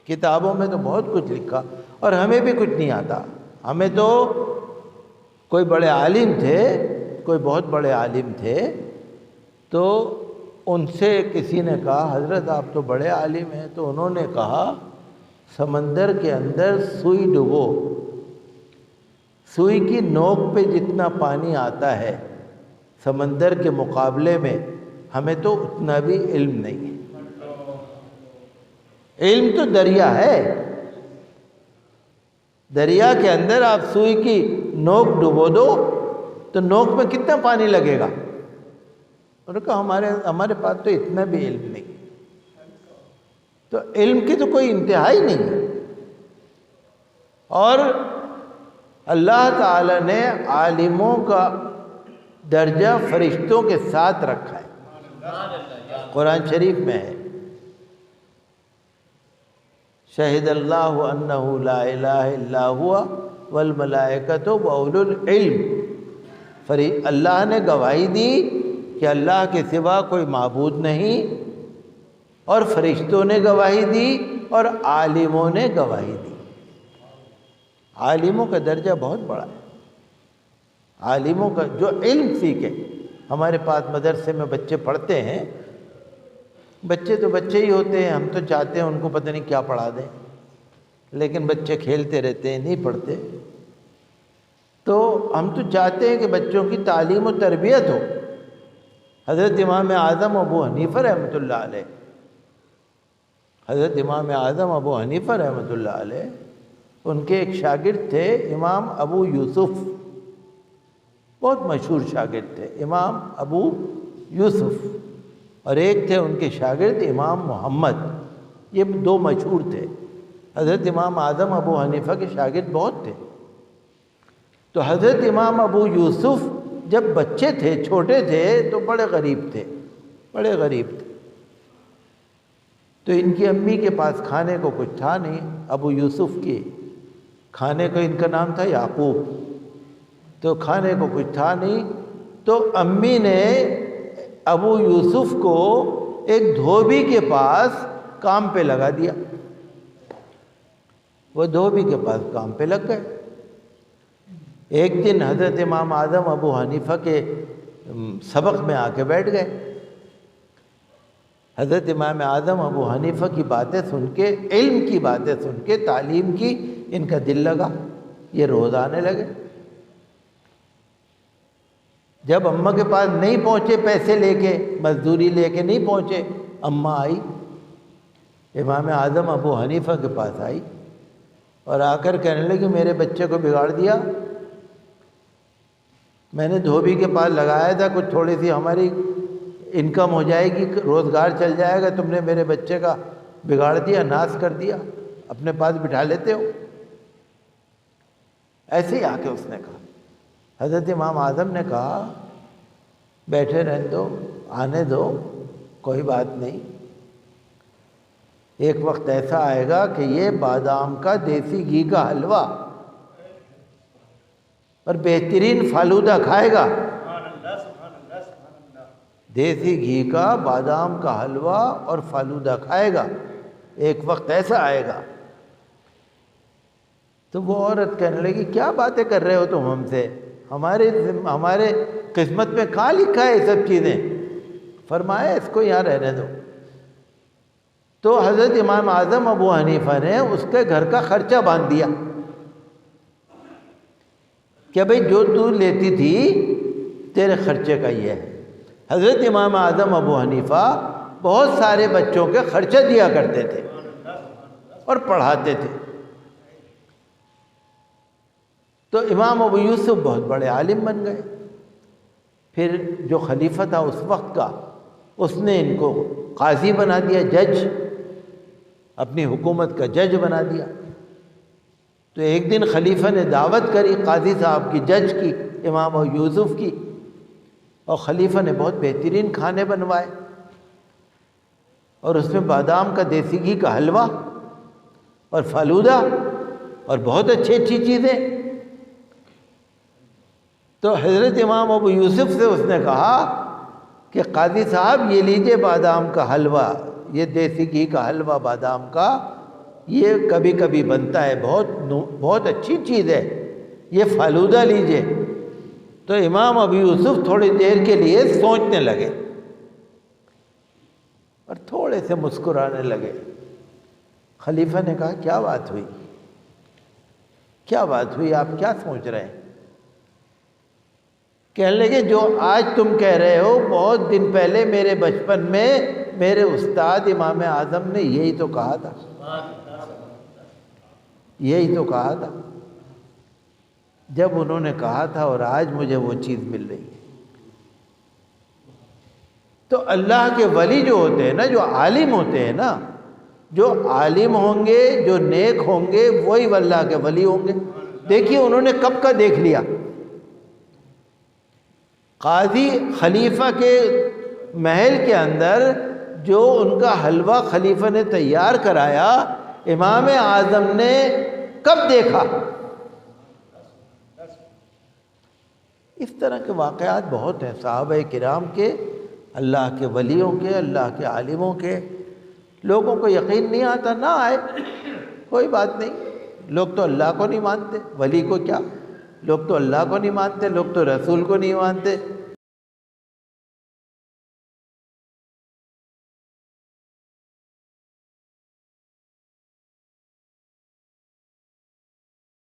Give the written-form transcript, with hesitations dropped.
کتابوں میں تو بہت کچھ لکھا، اور ہمیں بھی کچھ نہیں آتا. ہمیں تو کوئی بڑے عالم تھے، کوئی بہت بڑے عالم تھے، تو ان سے کسی نے کہا حضرت آپ تو بڑے عالم ہیں، تو انہوں نے کہا سمندر کے اندر سوئی ڈبو، سوئی کی نوک پہ جتنا پانی آتا ہے سمندر کے مقابلے میں ہمیں تو اتنا بھی علم نہیں ہے. علم تو دریا ہے، دریا کے اندر آپ سوئی کی نوک ڈبو دو تو نوک میں کتنا پانی لگے گا؟ انہوں نے کہا ہمارے پاس تو اتنا بھی علم نہیں. تو علم کی تو کوئی انتہا ہی نہیں ہے. اور اللہ تعالی نے عالموں کا درجہ فرشتوں کے ساتھ رکھا ہے. قرآن شریف میں ہے شہد اللہ انہ لا الہ الا ہوا والملائکۃ واولو العلم. اللہ نے گواہی دی کہ اللہ کے سوا کوئی معبود نہیں، اور فرشتوں نے گواہی دی اور عالموں نے گواہی دی. عالموں کا درجہ بہت بڑا ہے. عالموں کا جو علم سیکھے. ہمارے پاس مدرسے میں بچے پڑھتے ہیں، بچے تو بچے ہی ہوتے ہیں، ہم تو چاہتے ہیں ان کو پتہ نہیں کیا پڑھا دیں، لیکن بچے کھیلتے رہتے ہیں، نہیں پڑھتے. تو ہم تو چاہتے ہیں کہ بچوں کی تعلیم و تربیت ہو. حضرت امام اعظم ابو حنیفہ رحمۃ اللہ علیہ، حضرت امام اعظم ابو حنیفہ رحمۃ اللہ علیہ، ان کے ایک شاگرد تھے امام ابو یوسف، بہت مشہور شاگرد تھے امام ابو یوسف، اور ایک تھے ان کے شاگرد امام محمد. یہ دو مشہور تھے. حضرت امام اعظم ابو حنیفہ کے شاگرد بہت تھے. تو حضرت امام ابو یوسف جب بچے تھے، چھوٹے تھے، تو بڑے غریب تھے، بڑے غریب تھے. تو ان کی امی کے پاس کھانے کو کچھ تھا نہیں. ابو یوسف کی کھانے کو ان کا نام تھا یعقوب، تو کھانے کو کچھ تھا نہیں. تو امی نے ابو یوسف کو ایک دھوبی کے پاس کام پہ لگا دیا. وہ دھوبی کے پاس کام پہ لگ گئے. ایک دن حضرت امام اعظم ابو حنیفہ کے سبق میں آ کے بیٹھ گئے. حضرت امام اعظم ابو حنیفہ کی باتیں سن کے، علم کی باتیں سن کے، تعلیم کی، ان کا دل لگا. یہ روز آنے لگے. جب اماں کے پاس نہیں پہنچے پیسے لے کے، مزدوری لے کے نہیں پہنچے، اماں آئی امام اعظم ابو حنیفہ کے پاس آئی اور آ کر کہنے لگی میرے بچے کو بگاڑ دیا. میں نے دھوبی کے پاس لگایا تھا، کچھ تھوڑی سی ہماری انکم ہو جائے گی، روزگار چل جائے گا، تم نے میرے بچے کا بگاڑ دیا، ناس کر دیا، اپنے پاس بٹھا لیتے ہو. ایسے ہی آ کے اس نے کہا. حضرت امام اعظم نے کہا بیٹھے رہنے دو، آنے دو، کوئی بات نہیں. ایک وقت ایسا آئے گا کہ یہ بادام کا دیسی گھی کا حلوہ اور بہترین فالودہ کھائے گا. دیسی گھی کا، بادام کا حلوہ اور فالودہ کھائے گا. ایک وقت ایسا آئے گا. تو وہ عورت کہنے لگی کیا باتیں کر رہے ہو تم ہم سے؟ ہمارے قسمت میں کہاں لکھا ہے یہ سب چیزیں؟ فرمایا اس کو یہاں رہنے دو. تو حضرت امام اعظم ابو حنیفہ نے اس کے گھر کا خرچہ باندھ دیا کہ بھئی جو تو لیتی تھی تیرے خرچے کا یہ ہے. حضرت امام اعظم ابو حنیفہ بہت سارے بچوں کے خرچہ دیا کرتے تھے اور پڑھاتے تھے. تو امام ابو یوسف بہت بڑے عالم بن گئے. پھر جو خلیفہ تھا اس وقت کا، اس نے ان کو قاضی بنا دیا، جج، اپنی حکومت کا جج بنا دیا. تو ایک دن خلیفہ نے دعوت کری قاضی صاحب کی، جج کی، امام ابو یوسف کی، اور خلیفہ نے بہت بہترین کھانے بنوائے اور اس میں بادام کا دیسی گھی کا حلوہ اور فالودہ اور بہت اچھی چیزیں. تو حضرت امام ابو یوسف سے اس نے کہا کہ قاضی صاحب یہ لیجئے بادام کا حلوہ، یہ دیسی گھی کا حلوہ بادام کا، یہ کبھی کبھی بنتا ہے، بہت اچھی چیز ہے، یہ فالودہ لیجئے۔ تو امام ابو یوسف تھوڑی دیر کے لیے سوچنے لگے اور تھوڑے سے مسکرانے لگے۔ خلیفہ نے کہا کیا بات ہوئی، کیا بات ہوئی، آپ کیا سوچ رہے ہیں؟ کہنے لگے جو آج تم کہہ رہے ہو بہت دن پہلے میرے بچپن میں میرے استاد امام اعظم نے یہی تو کہا تھا، یہی تو کہا تھا جب انہوں نے کہا تھا، اور آج مجھے وہ چیز مل رہی ہے۔ تو اللہ کے ولی جو ہوتے ہیں نا، جو عالم ہوتے ہیں نا، جو عالم ہوں گے، جو نیک ہوں گے، وہی اللہ کے ولی ہوں گے۔ دیکھیے انہوں نے کب کا دیکھ لیا، قاضی خلیفہ کے محل کے اندر جو ان کا حلوہ خلیفہ نے تیار کرایا، امام اعظم نے کب دیکھا؟ اس طرح کے واقعات بہت ہیں صحابہ کرام کے، اللہ کے ولیوں کے، اللہ کے عالموں کے۔ لوگوں کو یقین نہیں آتا، نہ آئے، کوئی بات نہیں۔ لوگ تو اللہ کو نہیں مانتے، ولی کو کیا، لوگ تو اللہ کو نہیں مانتے، لوگ تو رسول کو نہیں مانتے،